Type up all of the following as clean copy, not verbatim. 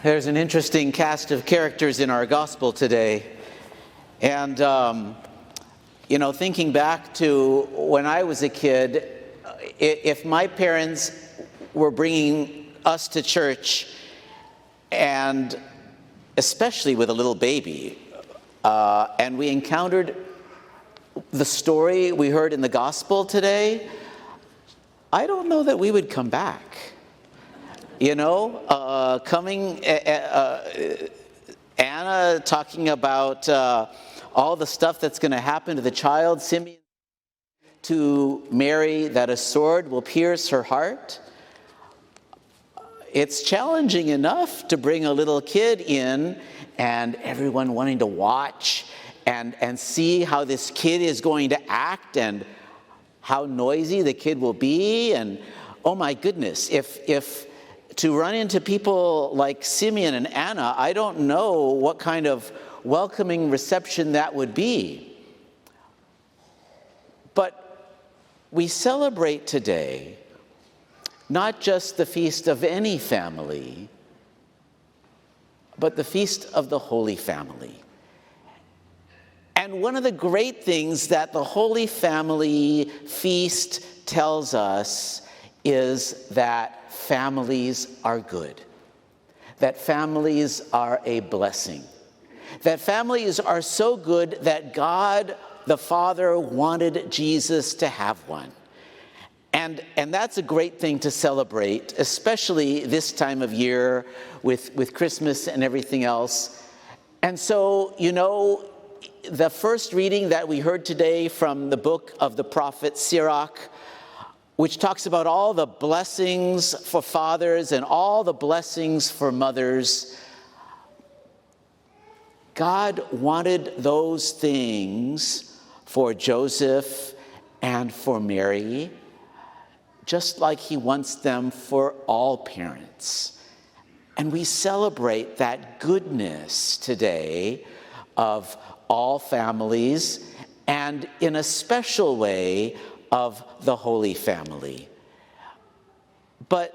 There's an interesting cast of characters in our gospel today. And, thinking back to when I was a kid, if my parents were bringing us to church, and especially with a little baby, and we encountered the story we heard in the gospel today, I don't know that we would come back. Anna talking about all the stuff that's going to happen to the child, Simeon to Mary, that a sword will pierce her heart. It's challenging enough to bring a little kid in and everyone wanting to watch and see how this kid is going to act and how noisy the kid will be. And oh my goodness, if to run into people like Simeon and Anna, I don't know what kind of welcoming reception that would be. But we celebrate today not just the feast of any family, but the feast of the Holy Family. And one of the great things that the Holy Family feast tells us is that families are good, that families are a blessing, that families are so good that God the Father wanted Jesus to have one. And that's a great thing to celebrate, especially this time of year with Christmas and everything else. And so, the first reading that we heard today from the book of the prophet Sirach, which talks about all the blessings for fathers and all the blessings for mothers. God wanted those things for Joseph and for Mary, just like he wants them for all parents. And we celebrate that goodness today of all families, and in a special way of the Holy Family. But,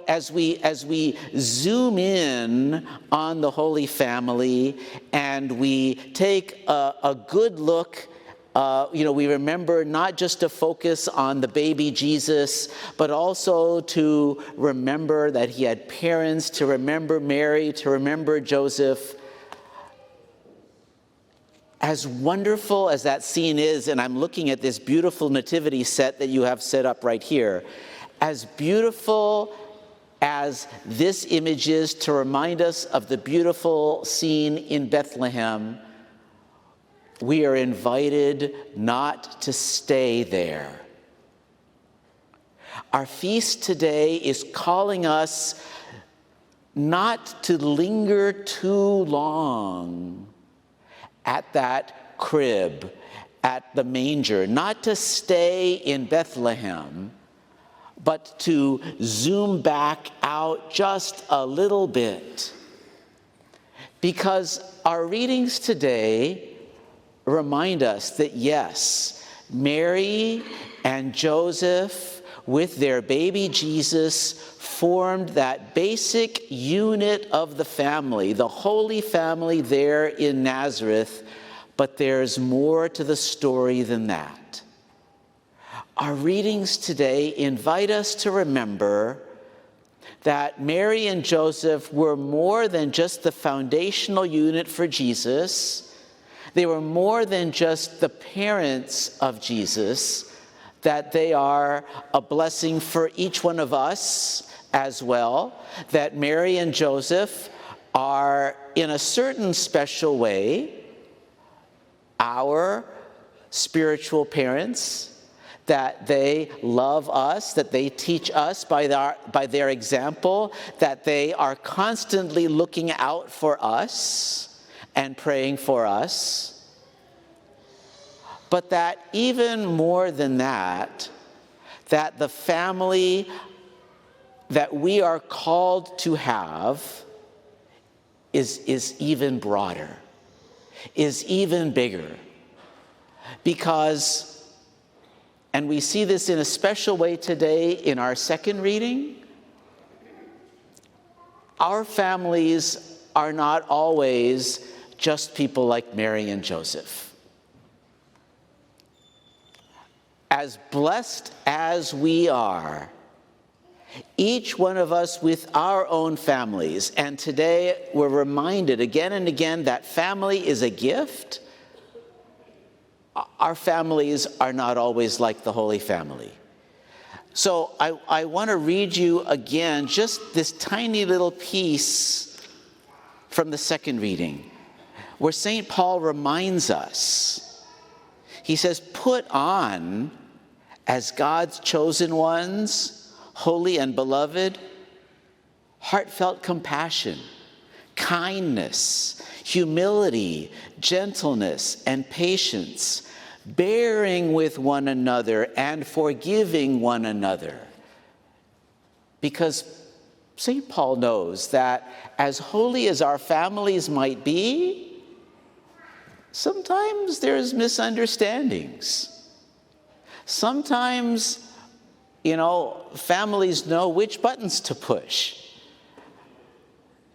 as we zoom in on the Holy Family and we take a good look, we remember not just to focus on the baby Jesus, but also to remember that he had parents, to remember Mary, to remember Joseph. As wonderful as that scene is, and I'm looking at this beautiful nativity set that you have set up right here, as beautiful as this image is to remind us of the beautiful scene in Bethlehem, we are invited not to stay there. Our feast today is calling us not to linger too long at that crib, at the manger, not to stay in Bethlehem, but to zoom back out just a little bit. Because our readings today remind us that yes, Mary and Joseph with their baby Jesus formed that basic unit of the family, the Holy Family there in Nazareth, but there's more to the story than that. Our readings today invite us to remember that Mary and Joseph were more than just the foundational unit for Jesus. They were more than just the parents of Jesus, that they are a blessing for each one of us as well, that Mary and Joseph are, in a certain special way, our spiritual parents, that they love us, that they teach us by their example, that they are constantly looking out for us and praying for us. But that even more than that, that the family that we are called to have is even broader, is even bigger. Because, and we see this in a special way today in our second reading, our families are not always just people like Mary and Joseph. As blessed as we are, each one of us with our own families, and today we're reminded again and again that family is a gift. Our families are not always like the Holy Family. So I want to read you again just this tiny little piece from the second reading, where St. Paul reminds us. He says, "Put on, as God's chosen ones, holy and beloved, heartfelt compassion, kindness, humility, gentleness, and patience, bearing with one another and forgiving one another." Because St. Paul knows that as holy as our families might be, sometimes there's misunderstandings. Sometimes, families know which buttons to push.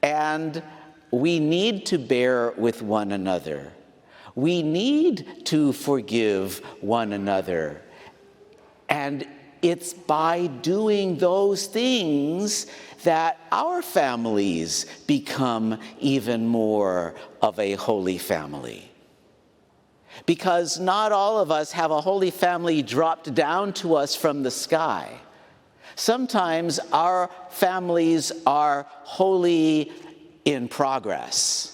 And we need to bear with one another. We need to forgive one another. And it's by doing those things that our families become even more of a holy family. Because not all of us have a holy family dropped down to us from the sky. Sometimes our families are holy in progress.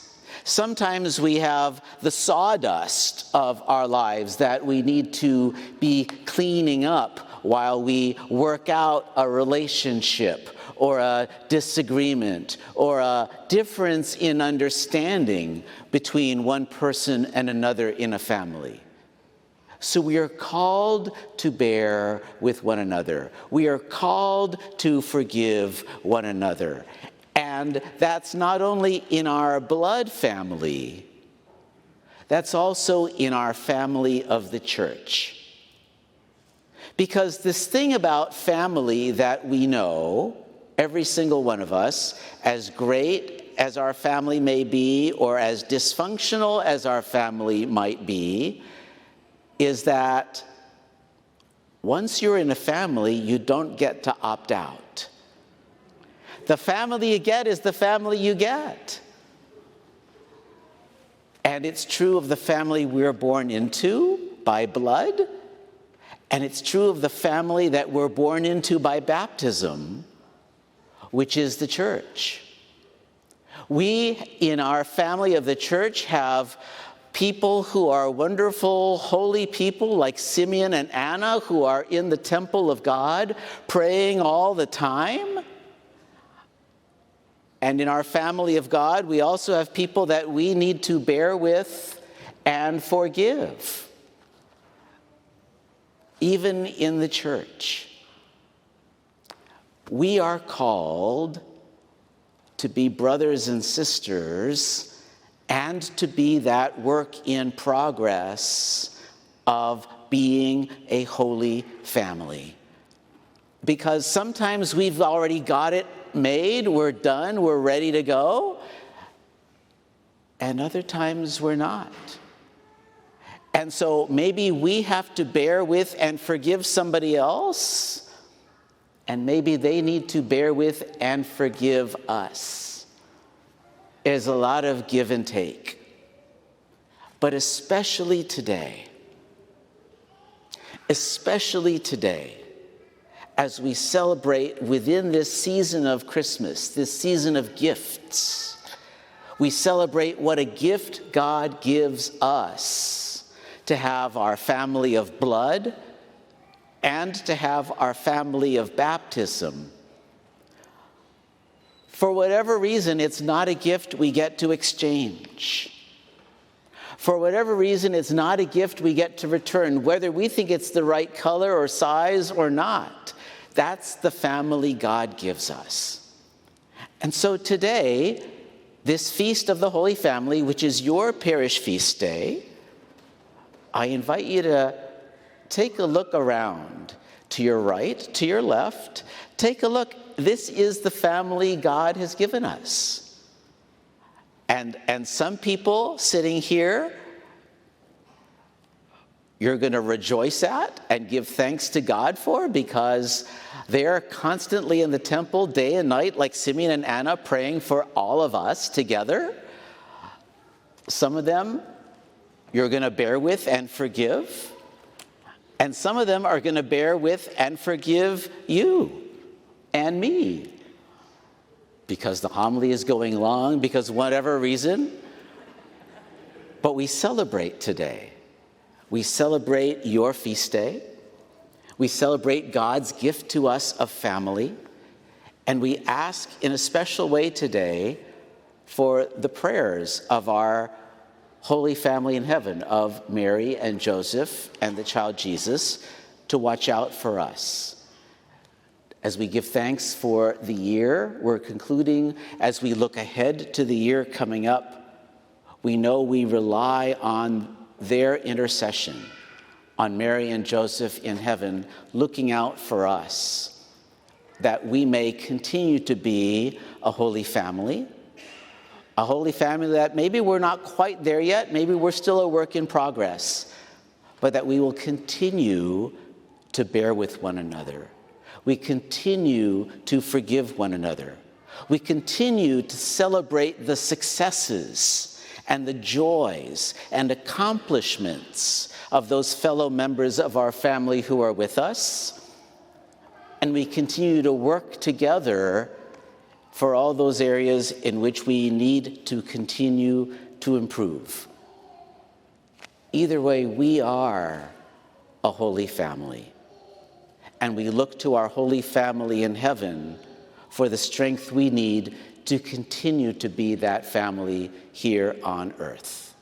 Sometimes we have the sawdust of our lives that we need to be cleaning up while we work out a relationship or a disagreement or a difference in understanding between one person and another in a family. So we are called to bear with one another. We are called to forgive one another. And that's not only in our blood family, that's also in our family of the church. Because this thing about family that we know, every single one of us, as great as our family may be or as dysfunctional as our family might be, is that once you're in a family, you don't get to opt out. The family you get is the family you get. And it's true of the family we're born into by blood, and it's true of the family that we're born into by baptism, which is the church. We, in our family of the church, have people who are wonderful, holy people like Simeon and Anna, who are in the temple of God, praying all the time. And in our family of God, we also have people that we need to bear with and forgive, even in the church. We are called to be brothers and sisters and to be that work in progress of being a holy family. Because sometimes we've already got it made, we're done, we're ready to go, and other times we're not. And so maybe we have to bear with and forgive somebody else, and maybe they need to bear with and forgive us. There's a lot of give and take. But especially today, as we celebrate within this season of Christmas, this season of gifts, we celebrate what a gift God gives us to have our family of blood and to have our family of baptism. For whatever reason, it's not a gift we get to exchange. For whatever reason, it's not a gift we get to return, whether we think it's the right color or size or not. That's the family God gives us. And so today, this Feast of the Holy Family, which is your parish feast day, I invite you to take a look around, to your right, to your left. Take a look. This is the family God has given us. And some people sitting here, you're going to rejoice at and give thanks to God for, because they're constantly in the temple day and night, like Simeon and Anna, praying for all of us together. Some of them you're going to bear with and forgive. And some of them are going to bear with and forgive you and me. Because the homily is going long, because whatever reason. But we celebrate today. We celebrate your feast day. We celebrate God's gift to us of family. And we ask in a special way today for the prayers of our Holy Family in heaven, of Mary and Joseph and the child Jesus, to watch out for us. As we give thanks for the year we're concluding, as we look ahead to the year coming up, we know we rely on their intercession, on Mary and Joseph in heaven, looking out for us, that we may continue to be a holy family that maybe we're not quite there yet, maybe we're still a work in progress, but that we will continue to bear with one another. We continue to forgive one another. We continue to celebrate the successes and the joys and accomplishments of those fellow members of our family who are with us. And we continue to work together for all those areas in which we need to continue to improve. Either way, we are a holy family. And we look to our Holy Family in heaven for the strength we need to continue to be that family here on earth.